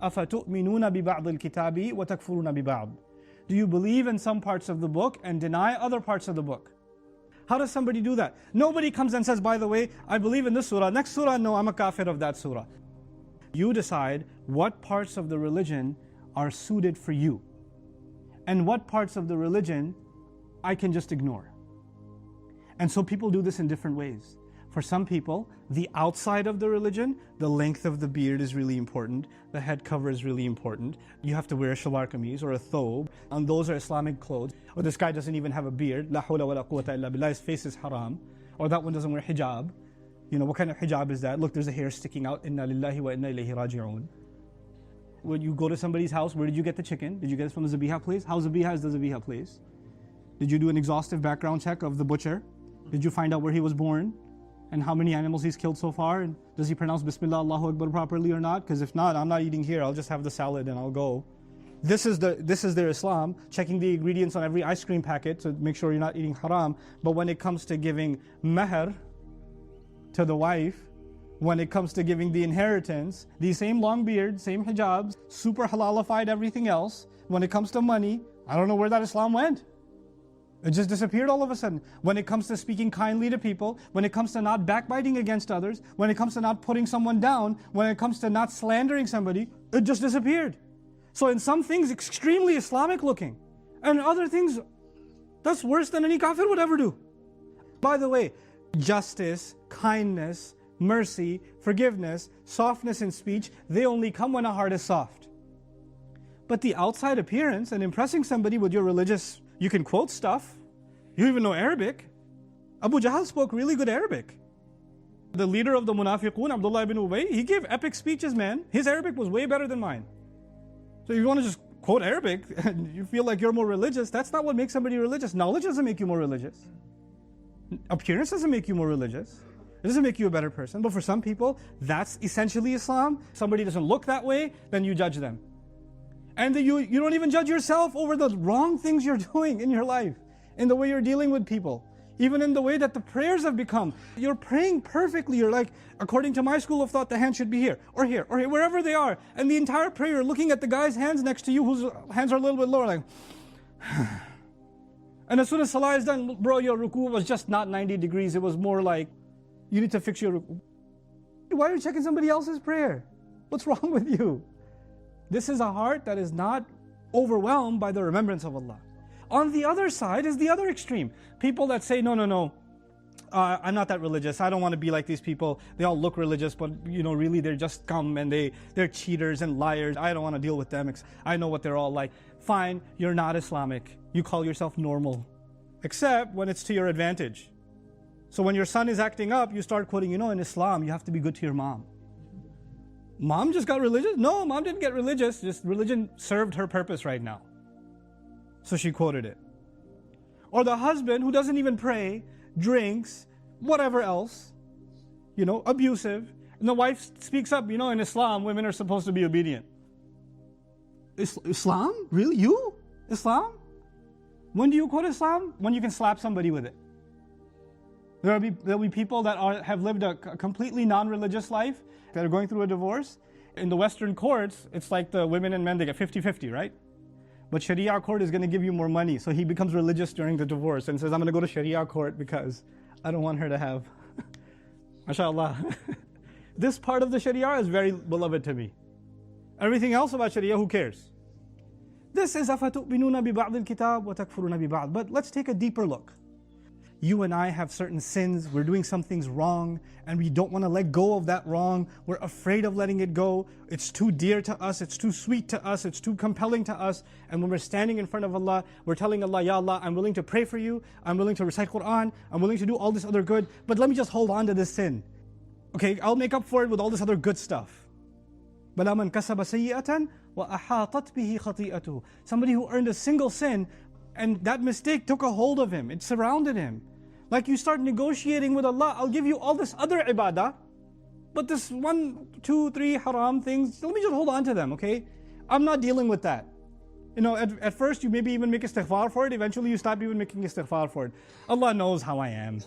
أَفَتُؤْمِنُونَ بِبَعْضِ الْكِتَابِ وَتَكْفُرُونَ بِبَعْضِ. Do you believe in some parts of the book and deny other parts of the book? How does somebody do that? Nobody comes and says, by the way, I believe in this surah, next surah, no, I'm a kafir of that surah. You decide what parts of the religion are suited for you and what parts of the religion I can just ignore. And so people do this in different ways. For some people, the outside of the religion, the length of the beard is really important, the head cover is really important. You have to wear a shalwar kameez or a thobe, and those are Islamic clothes. Or this guy doesn't even have a beard, la hawla wa la quwwata illa billah, his face is haram. Or that one doesn't wear hijab. You know, what kind of hijab is that? Look, there's a hair sticking out, inna lillahi wa inna ilayhi raji'un. When you go to somebody's house, where did you get the chicken? Did you get it from the zabiha place? How zabiha is the zabiha place? Did you do an exhaustive background check of the butcher? Did you find out where he was born? And how many animals he's killed so far? And does he pronounce Bismillah Allahu Akbar properly or not? Because if not, I'm not eating here. I'll just have the salad and I'll go. This is their Islam, checking the ingredients on every ice cream packet to make sure you're not eating haram. But when it comes to giving meher to the wife, when it comes to giving the inheritance, the same long beard, same hijabs, super halalified everything else. When it comes to money, I don't know where that Islam went. It just disappeared all of a sudden. When it comes to speaking kindly to people, when it comes to not backbiting against others, when it comes to not putting someone down, when it comes to not slandering somebody, it just disappeared. So in some things, extremely Islamic looking. And other things, that's worse than any kafir would ever do. By the way, justice, kindness, mercy, forgiveness, softness in speech, they only come when a heart is soft. But the outside appearance and impressing somebody with your religious, you can quote stuff. You even know Arabic. Abu Jahl spoke really good Arabic. The leader of the Munafiqun, Abdullah ibn Ubay, he gave epic speeches, man. His Arabic was way better than mine. So if you want to just quote Arabic and you feel like you're more religious, that's not what makes somebody religious. Knowledge doesn't make you more religious. Appearance doesn't make you more religious. It doesn't make you a better person. But for some people, that's essentially Islam. Somebody doesn't look that way, then you judge them. And you don't even judge yourself over the wrong things you're doing in your life, in the way you're dealing with people, even in the way that the prayers have become. You're praying perfectly. You're like, according to my school of thought, the hand should be here, or here, or here, wherever they are. And the entire prayer, looking at the guy's hands next to you, whose hands are a little bit lower, like, and as soon as salah is done, bro, your ruku was just not 90 degrees. It was more like, you need to fix your ruku. Why are you checking somebody else's prayer? What's wrong with you? This is a heart that is not overwhelmed by the remembrance of Allah. On the other side is the other extreme. People that say, no, I'm not that religious. I don't want to be like these people. They all look religious, but really they're just scum and they're cheaters and liars. I don't want to deal with them. I know what they're all like. Fine, you're not Islamic. You call yourself normal. Except when it's to your advantage. So when your son is acting up, you start quoting, in Islam, you have to be good to your mom. Mom just got religious? No, mom didn't get religious. Just religion served her purpose right now. So she quoted it. Or the husband who doesn't even pray, drinks, whatever else, abusive. And the wife speaks up, in Islam, women are supposed to be obedient. Islam? Really? You? Islam? When do you quote Islam? When you can slap somebody with it. There'll be people that have lived a completely non-religious life, that are going through a divorce. In the Western courts, it's like the women and men, they get 50-50, right? But Sharia court is going to give you more money. So he becomes religious during the divorce and says, I'm going to go to Sharia court because I don't want her to have, mashallah. This part of the Sharia is very beloved to me. Everything else about Sharia, who cares? This is أَفَتُؤْمِنُونَ بِبَعْضِ الْكِتَابِ وَتَكْفُرُونَ بِبَعْضِ. But let's take a deeper look. You and I have certain sins, we're doing some things wrong, and we don't want to let go of that wrong. We're afraid of letting it go. It's too dear to us, it's too sweet to us, it's too compelling to us. And when we're standing in front of Allah, we're telling Allah, Ya Allah, I'm willing to pray for you, I'm willing to recite Quran, I'm willing to do all this other good, but let me just hold on to this sin. Okay, I'll make up for it with all this other good stuff. بَلَا مَنْ كَسَبَ سَيِّئَةً وَأَحَاطَتْ بِهِ خَطِيئَتُهُ. Somebody who earned a single sin, and that mistake took a hold of him, it surrounded him. Like you start negotiating with Allah, I'll give you all this other ibadah, but this 1, 2, 3 haram things, let me just hold on to them, okay? I'm not dealing with that. At first you maybe even make istighfar for it, eventually you stop even making istighfar for it. Allah knows how I am.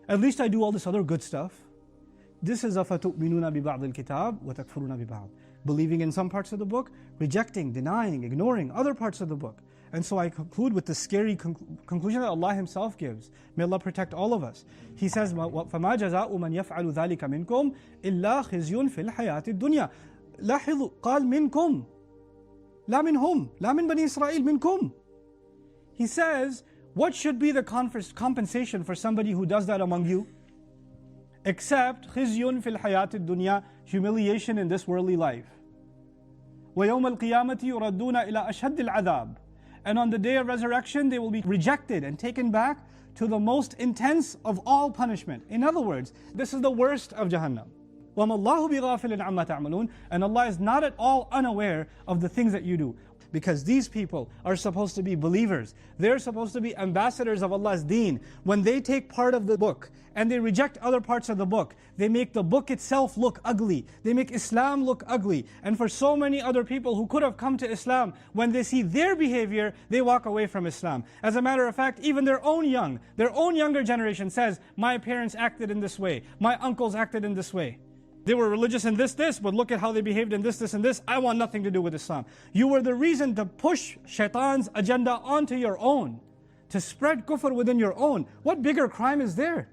At least I do all this other good stuff. This is أَفَتُؤْمِنُونَ بِبَعْضِ الْكِتَابِ وَتَكْفُرُونَ بِبَعْضِ. Believing in some parts of the book, rejecting, denying, ignoring other parts of the book. And so I conclude with the scary conclusion that Allah Himself gives. May Allah protect all of us. He says, فَمَا جَزَاءُ مَنْ يَفْعَلُ ذَلِكَ مِنْكُمْ إِلَّا خِزْيٌ فِي الْحَيَاةِ الدُّنْيَا. لاحظوا قال منكم لا منهم لا من بني إسرائيل منكم. He says, what should be the compensation for somebody who does that among you? Except خِزْيٌ فِي الْحَيَاةِ الدُّنْيا, humiliation in this worldly life. وَيَوْمَ الْقِيَامَةِ يُرَدُّونَ إِلَى أَشَدِّ الْعَذَابِ. And on the day of resurrection, they will be rejected and taken back to the most intense of all punishment. In other words, this is the worst of Jahannam. وَمَا اللَّهُ بِغَافِلٍ عَمَّا تَعْمَلُونَ. And Allah is not at all unaware of the things that you do. Because these people are supposed to be believers. They're supposed to be ambassadors of Allah's deen. When they take part of the book and they reject other parts of the book, they make the book itself look ugly. They make Islam look ugly. And for so many other people who could have come to Islam, when they see their behavior, they walk away from Islam. As a matter of fact, even their own younger generation says, my parents acted in this way. My uncles acted in this way. They were religious in this, but look at how they behaved in this, and this. I want nothing to do with Islam. You were the reason to push shaitan's agenda onto your own, to spread kufr within your own. What bigger crime is there?